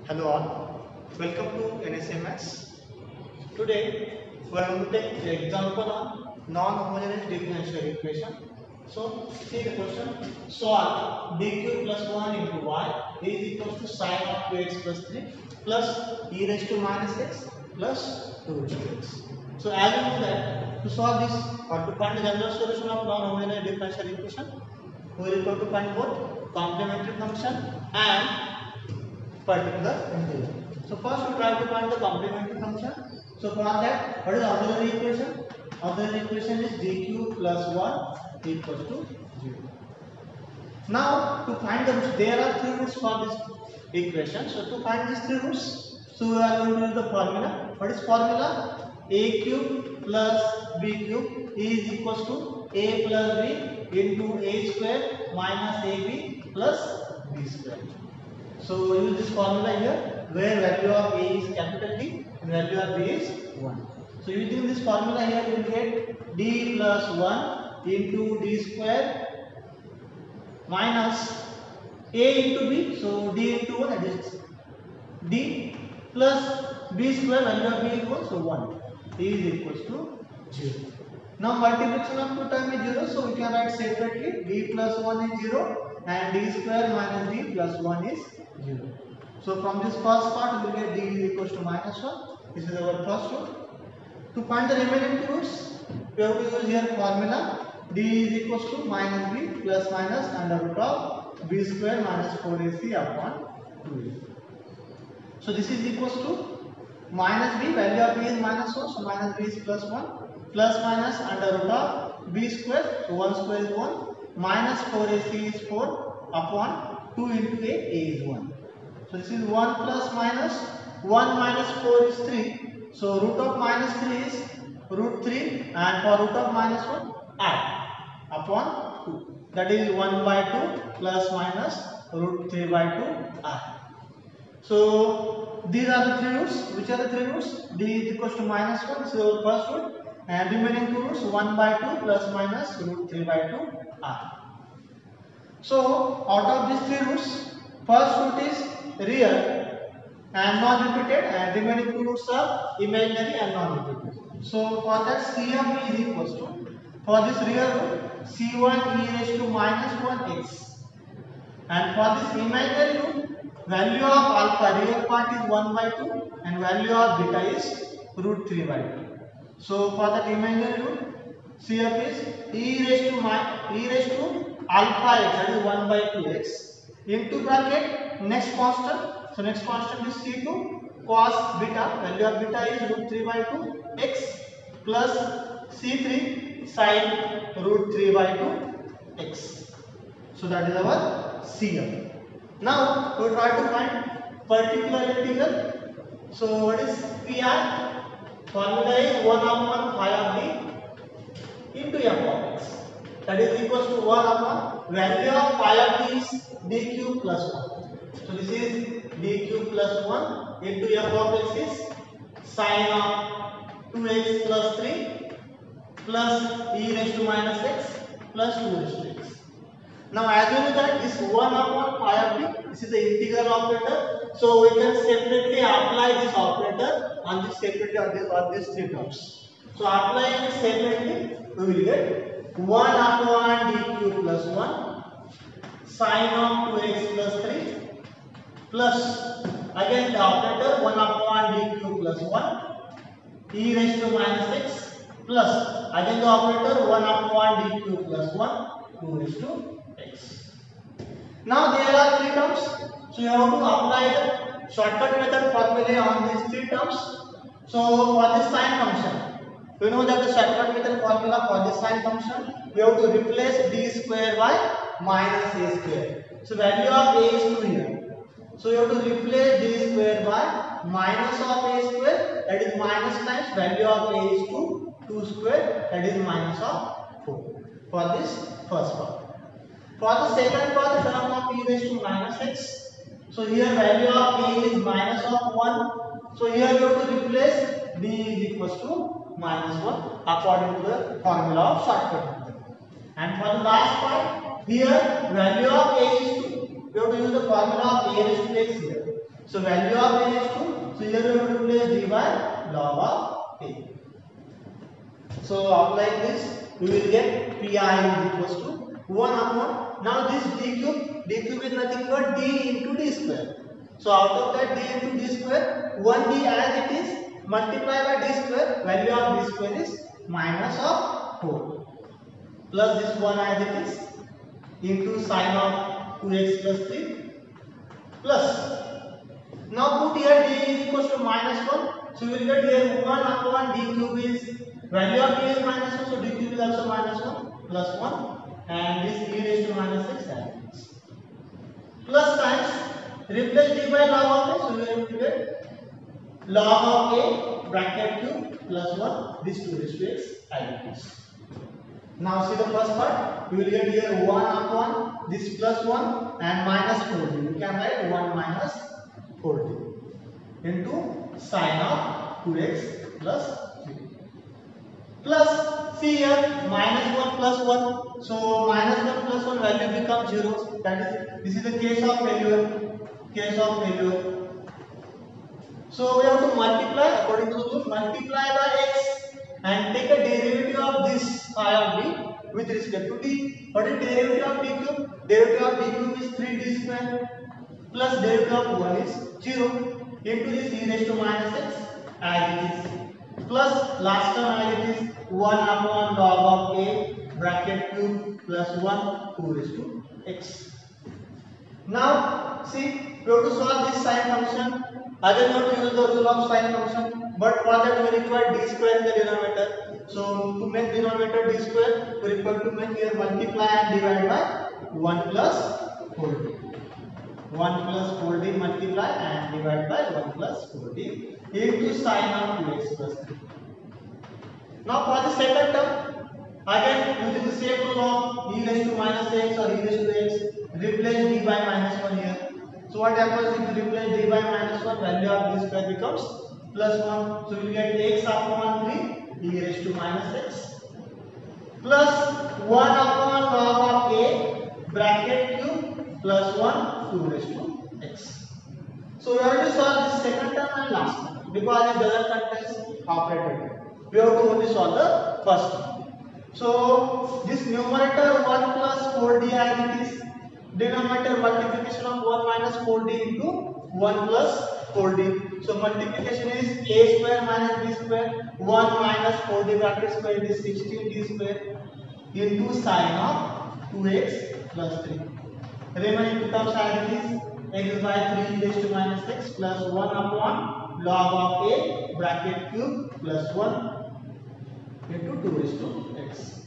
Hello all, welcome to NSMS. Today we are going to take the example on non-homogeneous differential equation. So see the question. Solve dq plus 1 into y is equals to sine of 2x plus 3 plus e raised to minus x plus root 2x. So as you know that to solve this or to find the general solution of non-homogeneous differential equation, we will go to find both complementary function and particular integral. So first we try to find the complementary function. So for that, what is auxiliary equation? Auxiliary equation is dq plus 1 equals to 0. Now to find the roots, there are three roots for this equation. So to find these three roots, so we are going to use the formula. What is formula? A cube plus b cube is equals to a plus b into a square minus ab plus b square. So we use this formula here where value of a is capital D and value of b is 1. So using this formula here we will get d plus 1 into d square minus a into b. So d into 1 that is d plus b square value of b equals 1 is equals to 0. Now multiplication of two times is 0, so we can write separately d plus 1 is 0 and d square minus d plus 1 is 0. So from this first part we will get d is equals to minus 1. This is our first root. To find the remaining two roots, we have to use here formula d is equals to minus b plus minus under root of b square minus 4ac upon 2a. So this is equals to minus b, value of b is minus 1, so minus b is plus 1, plus minus under root of b square, so 1 square is 1, minus 4ac is 4 upon 2 into a is 1. So this is 1 plus minus, 1 minus 4 is 3, so root of minus 3 is root 3 and for root of minus 1 add upon 2. That is 1 by 2 plus minus root 3 by 2 add. So these are the three roots. Which are the three roots? D is equals to minus 1, this is our first root, and remaining two roots 1 by 2 plus minus root 3 by 2 r. So out of these three roots, first root is real and non-repeated and remaining two roots are imaginary and non-repeated. So for that CF is equals to, for this real root, C1 e raised to minus 1x, and for this imaginary root, value of alpha real part is 1 by 2 and value of beta is root 3 by 2. So for that imaginary root, CF is e raised to alpha x, that is 1 by 2x, into bracket next constant. So next constant is C2 cos beta, value of beta is root 3 by 2 x plus C3 sin root 3 by 2 x. So that is our CF. Now we will try to find particular integral. So what is PR? Formula is 1 upon phi of d into f of x. That is equals to 1 upon value of phi of d is dq plus 1. So this is dq plus 1 into f of x is sine of 2x plus 3 plus e raised to minus x plus 2 raised to x. Now as you know that this 1 upon phi of d, this is the integral operator, so we can separately apply this operator on this separately on these three terms. So applying it separately, we will get 1 upon dq plus 1 sine of 2x plus 3 plus again the operator 1 upon dq plus 1 e raised to minus x plus again the operator 1 upon dq plus 1 2 raised to x. Now there are three terms, so you have to apply the shortcut method formula on these three terms. So for this sine function, you know that the shortcut method formula for this sine function, we have to replace d square by minus a square. So value of a is 2 here. So you have to replace d square by minus of a square, that is minus times value of a is 2, 2 square, that is minus of 4 for this first part. For the second part, the term of e raised to minus x. So here value of a is minus of 1. So here you have to replace d is equals to minus 1 according to the formula of shortcut method. And for the last part, here value of a is 2. We have to use the formula of a raised to x here. So value of a is 2. So here we have to replace d by log of a. So apply this, we will get pi is equals to 1 upon. Now this d cube is nothing but d into d square. So out of that d into d square, 1d as it is, multiply by d square, value of d square is minus of 4. Plus this 1 as it is, into sine of 2x plus 3, plus. Now put here d is equals to minus 1. So we will get here 1 upon d cube is, value of d is minus 1, so d cube is also minus 1, plus 1, and this e raised to minus 6 happens. Plus times, replace d by log of a, so we will get log of a bracket cube plus 1, this 2 raised to x as it is. Now see the first part, we will get here 1 upon this plus 1 and minus 4d. We can write 1 minus 4d into sine of 2x plus 3. Plus, see here, minus 1 plus 1. So, minus 1 plus 1 value becomes 0. That is, this is the case of failure. Case of failure. So, we have to multiply, according to the rule, multiply by x and take a derivative of this phi of d with respect to d. What is derivative of d cube? Derivative of d cube is 3d square plus derivative of 1 is 0 into this e raised to minus x as it is, plus last term as it is 1 upon log of a bracket cube plus 1 2 raised to x. Now see, we have to solve this sine function. Again we have to use the rule of sine function, but for that we require d square in the denominator. So to make denominator d square, we require to make here multiply and divide by 1 plus 4d. 1 plus 4d multiply and divide by 1 plus 4d into sine of 2x plus 3. Now for the second term, again using the same rule of e raised to minus x or e raised to x, replace d by minus 1 here. So what happens if you replace d by minus 1, value of d square becomes plus 1. So we will get x upon 3 e raised to minus x plus 1 upon log of a bracket cube plus 1 2 raised to x. So we have to solve this second term and last term because it doesn't contain operator. We have to only solve the first term. So this numerator 1 plus 4d as it is, denominator multiplication of 1 minus 4d into 1 plus 4d. So multiplication is a square minus b square, 1 minus 4d bracket square is 16d square into sine of 2x plus 3. Remaining becomes as it is x by 3 raised to minus x plus 1 upon log of a bracket cube plus 1 into 2 raised to x.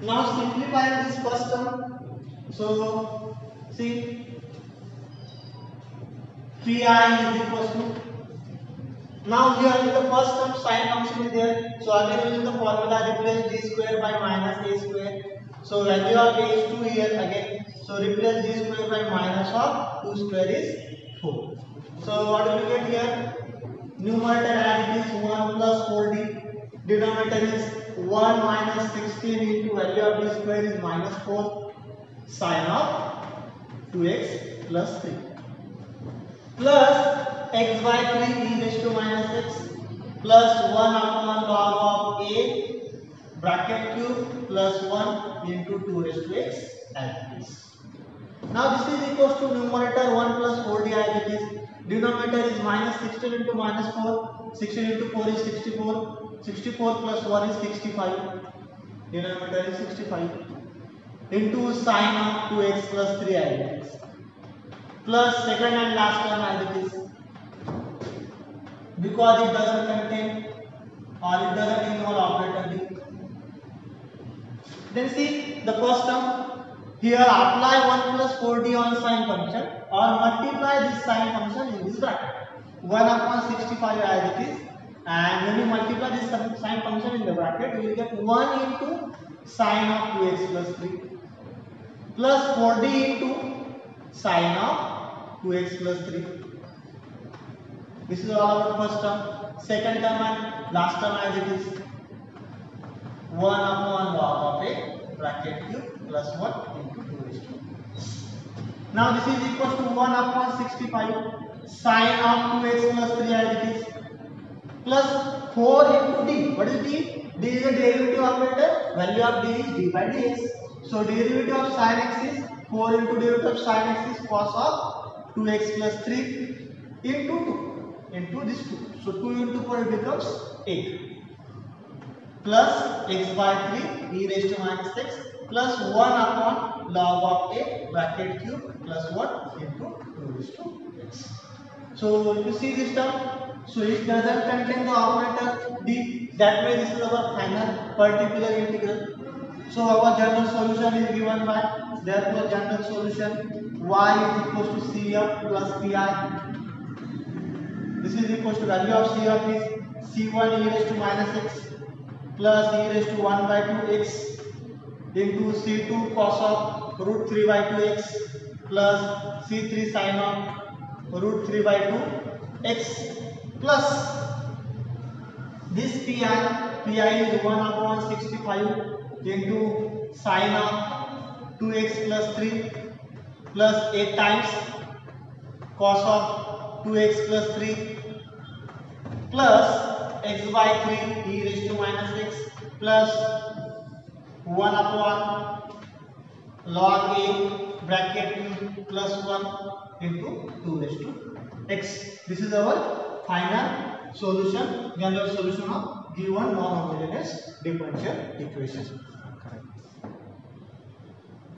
Now simplifying this first term. So see, pi is equals to, now here in the first term sine function is there. So again using the formula replace d square by minus a square. So value of a is 2 here again. So replace d square by minus of 2 square is 4. So what do we get here? Numerator as it is 1 plus 4d. Denominator is 1 minus 16 into value of d square is minus 4 sine of 2x plus 3 plus x by 3 e raised to minus x plus 1 upon log of a bracket cube plus 1 into 2 raised to x as it is. Now this is equals to numerator 1 plus 4d as it is. Denominator is minus 16 into minus 4. 16 into 4 is 64. 64 plus 1 is 65. Denominator is 65. Into sine of 2x plus 3 as it is. Plus second and last term as it is. Because it doesn't contain or it doesn't involve operator d. Then see the first term. Here apply 1 plus 4d on sine function or multiply this sine function in this bracket. 1 upon 65 as it is, and when you multiply this sine function in the bracket, you will get 1 into sine of 2x plus 3 plus 4d into sine of 2x plus 3. This is all about first term. Second term and last term as it is. 1 upon log of a bracket cube plus 1 into 2 raised to. Now this is equal to 1 upon 65. sine of 2x plus 3 as it is plus 4 into d. What is d? D is a derivative operator. Value of d is d by dx. So derivative of sin x is 4 into derivative of sin x is cos of 2x plus 3 into 2 into this 2. So 2 into 4 it becomes 8 plus x by 3 e raised to minus x plus 1 upon log of a bracket cube plus 1 into 2 raised to x. So you see this term. So it doesn't contain the operator d. That way this is our final particular integral. So our general solution is given by, therefore general solution y is equal to cf plus pi. This is equal to value of cf is c1 e raised to minus x plus e raised to 1 by 2x into c2 cos of root 3 by 2x plus c3 sin of root 3 by 2x plus this pi is 1 upon 65 into sin of 2x plus 3 plus 8 times cos of 2x plus 3 plus x by 3 e raised to minus x plus 1 upon log a bracket cube plus 1 into 2 raised to x. This is our final solution, general solution of given non-homogeneous differential equation.